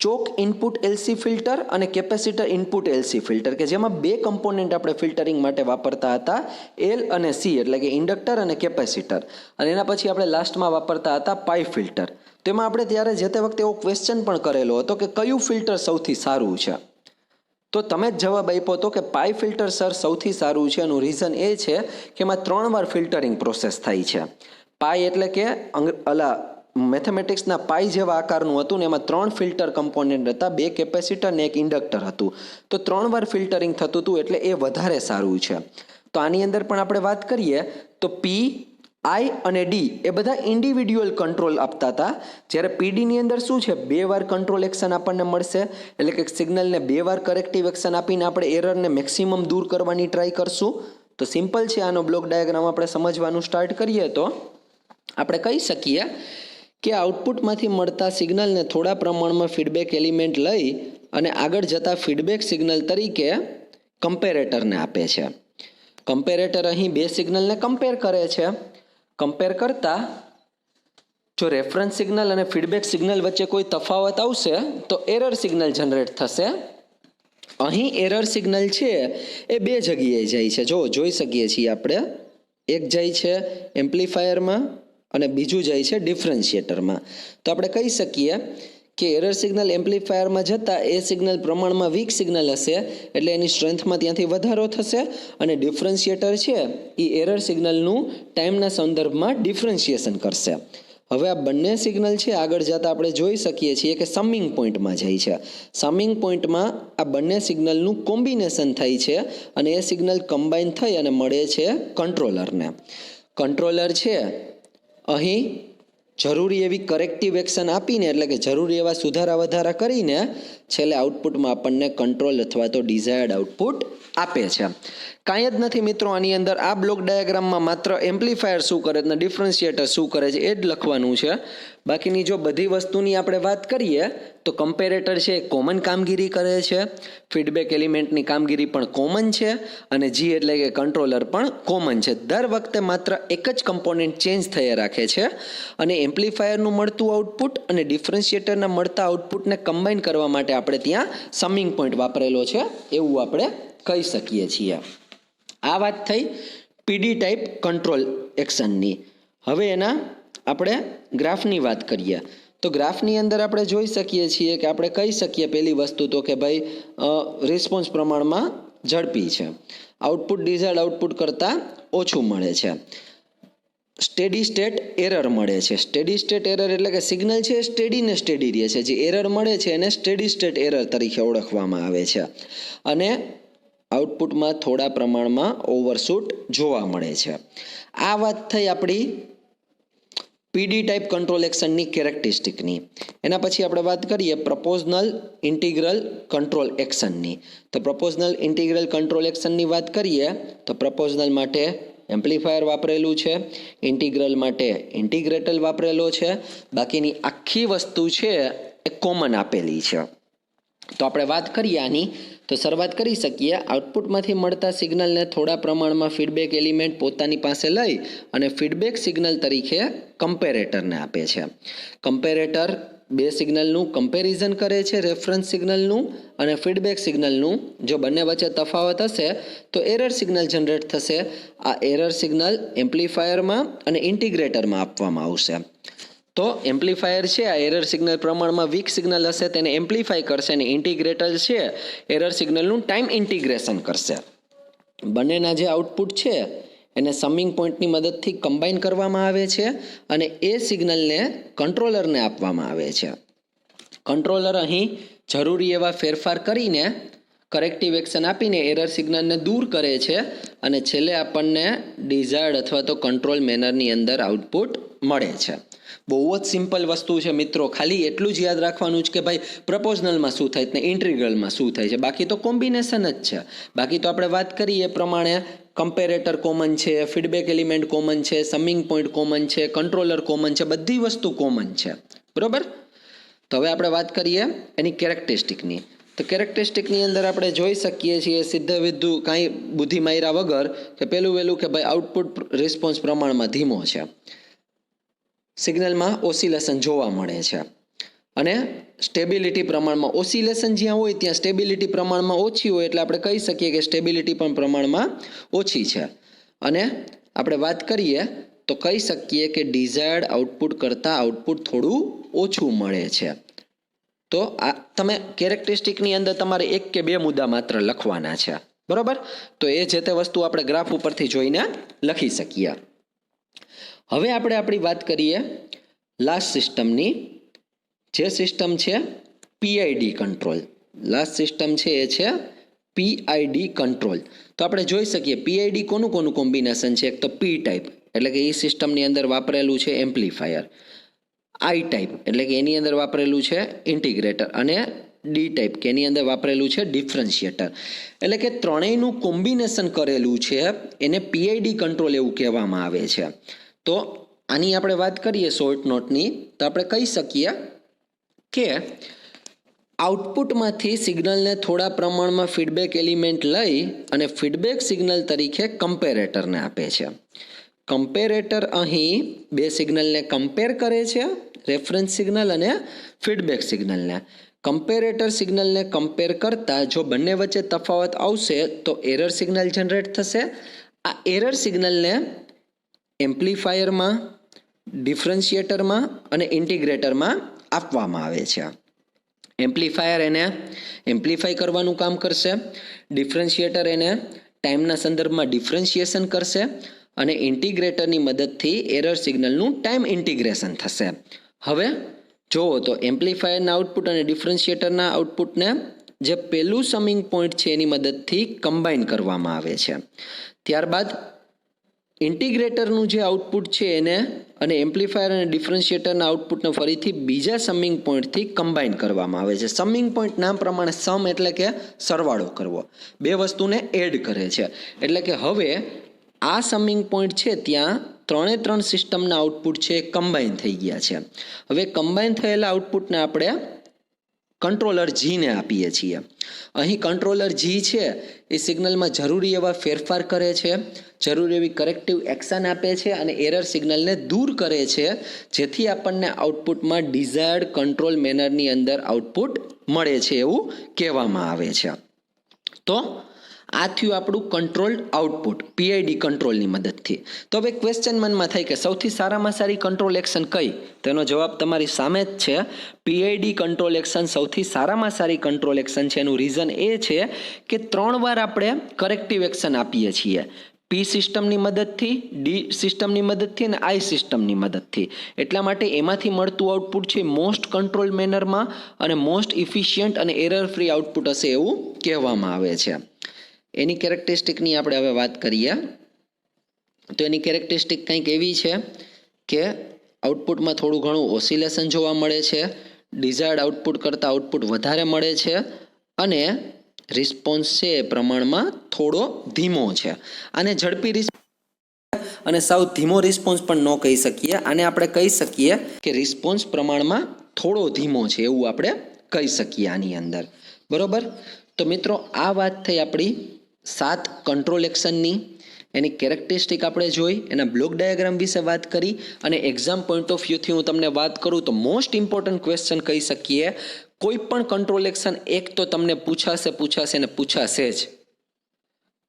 ચોક ઇનપુટ LC ફિલ્ટર અને કેપેસિટર ઇનપુટ LC ફિલ્ટર, કે જેમાં 2 કમ્પોનન્ટ આપણે ફિલ્ટરિંગ માટે વાપરતા હતા, L અને C, એટલે કે ઇન્ડક્ટર અને કેપેસિટર. અને એના પછી આપણે લાસ્ટમાં વાપરતા હતા પાઈ ફિલ્ટર. તો એમાં આપણે ત્યારે જે તે વખતે એવો ક્વેશ્ચન પણ કરેલો હતો કે કયું ફિલ્ટર સૌથી સારું છે? તો તમે જ જવાબ આપ્યો હતો કે પાઈ ફિલ્ટર સર સૌથી સારું છે. એનું રીઝન એ છે કે એમાં 3 વાર ફિલ્ટરિંગ પ્રોસેસ થાય છે. પાઈ એટલે કે મેથેમેટિક્સના પાઈ જેવા આકારનું હતું ને એમાં 3 ફિલ્ટર કમ્પોનન્ટ હતા, 2 કેપેસિટર ને 1 ઇન્ડક્ટર હતું. તો 3 વાર ફિલ્ટરિંગ થતું હતું એટલે એ વધારે સારું છે. તો આની અંદર પણ આપણે વાત કરીએ તો પી, આઈ અને ડી એ બધા ઇન્ડિવિડ્યુઅલ કંટ્રોલ આપતા હતા. જ્યારે પીડીની અંદર શું છે, 2 વાર કંટ્રોલ એક્શન આપણને મળશે. એટલે કે સિગ્નલને 2 વાર કરેક્ટિવ એક્શન આપીને આપણે એરરને મેક્સિમમ દૂર કરવાની ટ્રાય કરશું. તો સિમ્પલ છે, આનો બ્લોક ડાયાગ્રામ આપણે સમજવાનું સ્ટાર્ટ કરીએ તો આપણે કહી શકીએ કે આઉટપુટમાંથી મળતા સિગ્નલને થોડા પ્રમાણમાં ફીડબેક એલિમેન્ટ લઈ અને આગળ જતા ફીડબેક સિગ્નલ તરીકે કમ્પેરેટરને આપે છે. કમ્પેરેટર અહીં 2 સિગ્નલને કમ્પેર કરે છે. કમ્પેર કરતા જો રેફરન્સ સિગ્નલ અને ફીડબેક સિગ્નલ વચ્ચે કોઈ તફાવત આવશે તો એરર સિગ્નલ જનરેટ થશે. અહીં એરર સિગ્નલ છે એ 2 જગ્યાએ જાય છે. જો જોઈ શકીએ છીએ આપણે, એક જાય છે એમ્પ્લીફાયરમાં અને બીજું જાય છે ડિફરન્શિએટરમાં. તો આપણે કહી શકીએ કે એરર સિગ્નલ એમ્પ્લીફાયરમાં જતાં એ સિગ્નલ પ્રમાણમાં વીક સિગ્નલ હશે એટલે એની સ્ટ્રેન્થમાં ત્યાંથી વધારો થશે અને ડિફરન્શિએટર છે એ એરર સિગ્નલનું ટાઈમના સંદર્ભમાં ડિફરન્શિએશન કરશે. હવે આ બંને સિગ્નલ છે આગળ જતાં આપણે જોઈ શકીએ છીએ કે સમિંગ પોઈન્ટમાં જાય છે. સમિંગ પોઈન્ટમાં આ બંને સિગ્નલનું કોમ્બિનેશન થાય છે અને એ સિગ્નલ કમ્બાઈન થઈ અને મળે છે કંટ્રોલરને. કંટ્રોલર છે અહીં જરૂરી એવી કરેક્ટિવ એક્શન આપીને એટલે કે જરૂરી એવા સુધારા વધારા કરીને છેલ્લે આઉટપુટમાં આપણને કંટ્રોલ અથવા તો ડિઝાયર્ડ આઉટપુટ આપે છે. કાંઈ જ નથી મિત્રો આની અંદર. આ બ્લોક ડાયાગ્રામમાં માત્ર એમ્પ્લીફાયર શું કરે અને ડિફરન્શિએટર શું કરે છે એ જ લખવાનું છે. બાકીની જો બધી વસ્તુની આપણે વાત કરીએ તો કમ્પેરેટર છે કોમન કામગીરી કરે છે, ફીડબેક એલિમેન્ટની કામગીરી પણ કોમન છે અને જી એટલે કે કંટ્રોલર પણ કોમન છે. દર વખતે માત્ર એક જ કમ્પોનન્ટ ચેન્જ થયા રાખે છે અને એમ્પ્લીફાયરનું મળતું આઉટપુટ અને ડિફરન્શિએટરના મળતા આઉટપુટને કમ્બાઈન કરવા માટે આપણે ત્યાં સમિંગ પોઈન્ટ વાપરેલો છે એવું આપણે કહી શકીએ છીએ. આ વાત થઈ પીડી ટાઈપ કંટ્રોલ એક્શનની. હવે એના આપણે ગ્રાફની વાત કરીએ તો ગ્રાફની અંદર આપણે જોઈ શકીએ છીએ કે આપણે કહી શકીએ પહેલી વસ્તુ તો કે ભાઈ રિસ્પોન્સ પ્રમાણમાં ઝડપી છે, આઉટપુટ ડિઝાયર્ડ આઉટપુટ કરતાં ઓછું મળે છે, સ્ટેડી સ્ટેટ એરર મળે છે. સ્ટેડી સ્ટેટ એરર એટલે કે સિગ્નલ છે સ્ટેડી ને સ્ટેડી રહે છે. જે એરર મળે છે એને સ્ટેડી સ્ટેટ એરર તરીકે ઓળખવામાં આવે છે અને આઉટપુટમાં થોડા પ્રમાણમાં ઓવરશૂટ જોવા મળે છે. આ વાત થઈ આપણી પીડી ટાઈપ કંટ્રોલ એક્શનની કેરેક્ટરિસ્ટિકની. એના પછી આપણે વાત કરીએ પ્રપોઝનલ ઇન્ટિગ્રલ કંટ્રોલ એક્શનની. તો પ્રપોઝનલ ઇન્ટિગ્રલ કંટ્રોલ એક્શનની વાત કરીએ તો પ્રપોઝનલ માટે એમ્પ્લીફાયર વાપરેલું છે, ઇન્ટિગ્રલ માટે ઇન્ટિગ્રેટર વાપરેલો છે, બાકીની આખી વસ્તુ છે એ કોમન આપેલી છે. તો આપણે વાત કરીએ આની તો શરૂઆત કરી શકીએ. આઉટપુટમાંથી મળતા સિગ્નલને થોડા પ્રમાણમાં ફીડબેક એલિમેન્ટ પોતાની પાસે લઈ અને ફીડબેક સિગ્નલ તરીકે કમ્પેરેટરને આપે છે. કમ્પેરેટર બે સિગ્નલનું કમ્પેરિઝન કરે છે, રેફરન્સ સિગ્નલનું અને ફીડબેક સિગ્નલનું. જો બંને વચ્ચે તફાવત હશે તો એરર સિગ્નલ જનરેટ થશે. આ એરર સિગ્નલ એમ્પ્લીફાયરમાં અને ઇન્ટિગ્રેટરમાં આપવામાં આવશે. તો એમ્પ્લીફાયર છે આ એરર સિગ્નલ પ્રમાણમાં વીક સિગ્નલ હશે તેને એમ્પ્લીફાય કરશે અને ઇન્ટિગ્રેટર છે એરર સિગ્નલનું ટાઈમ ઇન્ટિગ્રેશન કરશે. બંનેના જે આઉટપુટ છે એને સમિંગ પોઈન્ટની મદદથી કમ્બાઈન કરવામાં આવે છે અને એ સિગ્નલને કંટ્રોલરને આપવામાં આવે છે. કંટ્રોલર અહીં જરૂરી એવા ફેરફાર કરીને કરેક્ટિવ એક્શન આપીને એરર સિગ્નલને દૂર કરે છે અને છેલ્લે આપણને ડિઝાયર્ડ અથવા તો કંટ્રોલ મેનરની અંદર આઉટપુટ મળે છે. બહુ જ સિમ્પલ વસ્તુ છે મિત્રો. ખાલી એટલું જ યાદ રાખવાનું છે કે ભાઈ પ્રપોઝનલમાં શું થાય ને ઇન્ટિગ્રલમાં શું થાય છે. બાકી તો કોમ્બિનેશન જ છે. બાકી તો આપણે વાત કરીએ એ પ્રમાણે કમ્પેરેટર કોમન છે, ફીડબેક એલિમેન્ટ કોમન છે, સમિંગ પોઈન્ટ કોમન છે, કંટ્રોલર કોમન છે, બધી વસ્તુ કોમન છે. બરોબર. તો હવે આપણે વાત કરીએ એની કેરેક્ટરિસ્ટિકની. તો કેરેક્ટરિસ્ટિકની અંદર આપણે જોઈ શકીએ છીએ સીધે વિધું કાંઈ બુદ્ધિ માર્યા વગર કે પહેલું વહેલું કે ભાઈ આઉટપુટ રિસ્પોન્સ પ્રમાણમાં ધીમો છે, સિગ્નલમાં ઓસિલેશન જોવા મળે છે અને સ્ટેબિલિટી પ્રમાણમાં ઓસિલેશન જ્યાં હોય ત્યાં સ્ટેબિલિટી પ્રમાણમાં ઓછી હોય એટલે આપણે કહી શકીએ કે સ્ટેબિલિટી પણ પ્રમાણમાં ઓછી છે. અને આપણે વાત કરીએ તો કહી શકીએ કે ડિઝાયર્ડ આઉટપુટ કરતાં આઉટપુટ થોડું ઓછું મળે છે. તો આ તમે કેરેક્ટરિસ્ટિકની અંદર તમારે એક કે બે મુદ્દા માત્ર લખવાના છે. બરોબર. તો એ જે તે વસ્તુ આપણે ગ્રાફ ઉપરથી જોઈને લખી શકીએ. હવે આપણે આપણી વાત કરીએ લાસ્ટ સિસ્ટમની. જે સિસ્ટમ છે પીઆઈડી કંટ્રોલ. લાસ્ટ સિસ્ટમ છે એ છે પીઆઈડી કંટ્રોલ. તો આપણે જોઈ શકીએ પીઆઈડી કોનું કોનું કોમ્બિનેશન છે. એક તો પી ટાઈપ એટલે કે એ સિસ્ટમની અંદર વાપરેલું છે એમ્પ્લીફાયર, આઈ ટાઈપ એટલે કે એની અંદર વાપરેલું છે ઇન્ટિગ્રેટર અને ડી ટાઈપ કે એની અંદર વાપરેલું છે ડિફરન્શિએટર. એટલે કે ત્રણેયનું કોમ્બિનેશન કરેલું છે એને પીઆઈડી કંટ્રોલ એવું કહેવામાં આવે છે. તો આની આપણે વાત કરીએ શોર્ટ નોટની તો આપણે કહી શકીએ કે આઉટપુટમાંથી સિગ્નલને થોડા પ્રમાણમાં ફીડબેક એલિમેન્ટ લઈ અને ફીડબેક સિગ્નલ તરીકે કમ્પેરેટરને આપે છે. કમ્પેરેટર અહીં બે સિગ્નલને કમ્પેર કરે છે, રેફરન્સ સિગ્નલ અને ફીડબેક સિગ્નલને. કમ્પેરેટર સિગ્નલને કમ્પેર કરતાં જો બંને વચ્ચે તફાવત આવશે તો એરર સિગ્નલ જનરેટ થશે. આ એરર સિગ્નલને એમ્પ્લીફાયરમાં, ડિફરન્શિએટરમાં અને ઇન્ટિગ્રેટરમાં આપવામાં આવે છે. એમ્પ્લીફાયર એને એમ્પ્લીફાય કરવાનું કામ કરશે, ડિફરન્શિએટર એને ટાઈમના સંદર્ભમાં ડિફરન્શિએશન કરશે અને ઇન્ટિગ્રેટરની મદદથી એરર સિગ્નલનું ટાઈમ ઇન્ટિગ્રેશન થશે. હવે જુઓ તો એમ્પ્લીફાયરના આઉટપુટ અને ડિફરન્શિએટરના આઉટપુટને જે પહેલું સમિંગ પોઈન્ટ છે એની મદદથી કમ્બાઈન કરવામાં આવે છે. ત્યારબાદ ઇન્ટિગ્રેટરનું જે આઉટપુટ છે એને અને એમ્પ્લીફાયર અને ડિફરન્શિએટરના આઉટપુટને ફરીથી બીજા સમિંગ પોઈન્ટથી કમ્બાઈન કરવામાં આવે છે. સમિંગ પોઈન્ટ નામ પ્રમાણે સમ એટલે કે સરવાળો કરવો, બે વસ્તુને એડ કરે છે. એટલે કે હવે આ સમિંગ પોઈન્ટ છે ત્યાં ત્રણ સિસ્ટમના આઉટપુટ છે કમ્બાઈન થઈ ગયા છે. હવે કમ્બાઈન થયેલા આઉટપુટને આપણે કંટ્રોલર જીને આપીએ છીએ. અહીં કંટ્રોલર જી છે એ સિગ્નલમાં જરૂરી એવા ફેરફાર કરે છે, જરૂરી એવી કરેક્ટિવ એક્શન આપે છે અને એરર સિગ્નલને દૂર કરે છે, જેથી આપણને આઉટપુટમાં ડિઝાયર્ડ કંટ્રોલ મેનરની અંદર આઉટપુટ મળે છે એવું કહેવામાં આવે છે. તો આ થયું આપણું કંટ્રોલ્ડ આઉટપુટ પીઆઈડી કંટ્રોલની મદદથી. તો હવે ક્વેશ્ચન મનમાં થાય કે સૌથી સારામાં સારી કંટ્રોલ એક્શન કઈ? તેનો જવાબ તમારી સામે જ છે. પીઆઈડી કંટ્રોલ એક્શન સૌથી સારામાં સારી કંટ્રોલ એક્શન છે. એનું રીઝન એ છે કે 3 વાર આપણે કરેક્ટિવ એક્શન આપીએ છીએ, પી સિસ્ટમની મદદથી, ડી સિસ્ટમની મદદથી અને આઈ સિસ્ટમની મદદથી. એટલા માટે એમાંથી મળતું આઉટપુટ છે મોસ્ટ કંટ્રોલ મેનરમાં અને મોસ્ટ ઇફિશિયન્ટ અને એરર ફ્રી આઉટપુટ હશે એવું કહેવામાં આવે છે. એની કેરેક્ટરિસ્ટિકની આપણે હવે વાત કરીએ તો એની કેરેક્ટરિસ્ટિક કંઈક એવી છે કે આઉટપુટમાં થોડું ઘણું ઓસિલેશન જોવા મળે છે, ડિઝાયર્ડ આઉટપુટ કરતાં આઉટપુટ વધારે મળે છે અને રિસ્પોન્સ છે એ પ્રમાણમાં થોડો ધીમો છે. આને ઝડપી રિસ્પોન્સ અને સાવ ધીમો રિસ્પોન્સ પણ ન કહી શકીએ. આને આપણે કહી શકીએ કે રિસ્પોન્સ પ્રમાણમાં થોડો ધીમો છે એવું આપણે કહી શકીએ આની અંદર. બરોબર? તો મિત્રો આ વાત થઈ આપણી 7 કંટ્રોલ એક્શનની. એની કેરેક્ટરિસ્ટિક આપણે જોઈ, એના બ્લોક ડાયાગ્રામ વિશે વાત કરી અને એક્ઝામ પોઈન્ટ ઓફ વ્યૂથી હું તમને વાત કરું તો મોસ્ટ ઇમ્પોર્ટન્ટ ક્વેશ્ચન કહી શકીએ. કોઈ પણ કંટ્રોલ એક્શન એક તો તમને પૂછાશે ને પૂછાશે જ.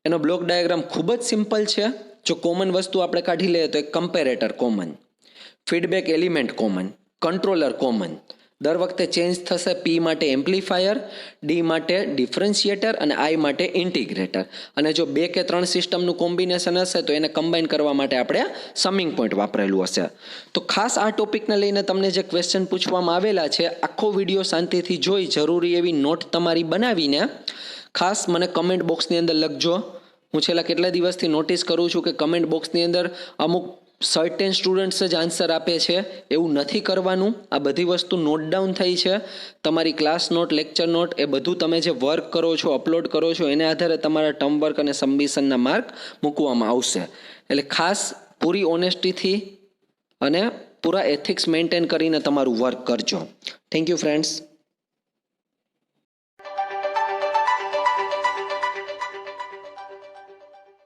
એનો બ્લોક ડાયાગ્રામ ખૂબ જ સિમ્પલ છે. જો કોમન વસ્તુ આપણે કાઢી લઈએ તો એક comparator common, feedback element common, controller common. દર વખતે ચેન્જ થશે. પી માટે એમ્પ્લીફાયર, ડી માટે ડિફરન્શિએટર અને આઈ માટે ઇન્ટિગ્રેટર. અને જો 2 કે 3 સિસ્ટમનું કોમ્બિનેશન હશે તો એને કમ્બાઈન કરવા માટે આપણે સમિંગ પોઈન્ટ વાપરેલું હશે. તો ખાસ આ ટોપિકને લઈને તમને જે ક્વેશ્ચન પૂછવામાં આવેલા છે, આખો વિડીયો શાંતિથી જોઈ જરૂરી એવી નોટ તમારી બનાવીને ખાસ મને કમેન્ટ બોક્સની અંદર લખજો. હું છેલ્લા કેટલા દિવસથી નોટિસ કરું છું કે કમેન્ટ બોક્સની અંદર અમુક સર્ટેન સ્ટુડન્ટ્સ જ આન્સર આપે છે. એવું નથી કરવાનું. આ બધી વસ્તુ નોટ ડાઉન થઈ છે. તમારી ક્લાસ નોટ, લેક્ચર નોટ એ બધું તમે જે વર્ક કરો છો, અપલોડ કરો છો, એને આધારે તમારા ટર્મ વર્ક અને સબમિશનના માર્ક મૂકવામાં આવશે. એટલે ખાસ પૂરી ઓનેસ્ટીથી અને પૂરા એથિક્સ મેન્ટેન કરીને તમારું વર્ક કરજો. Thank you friends.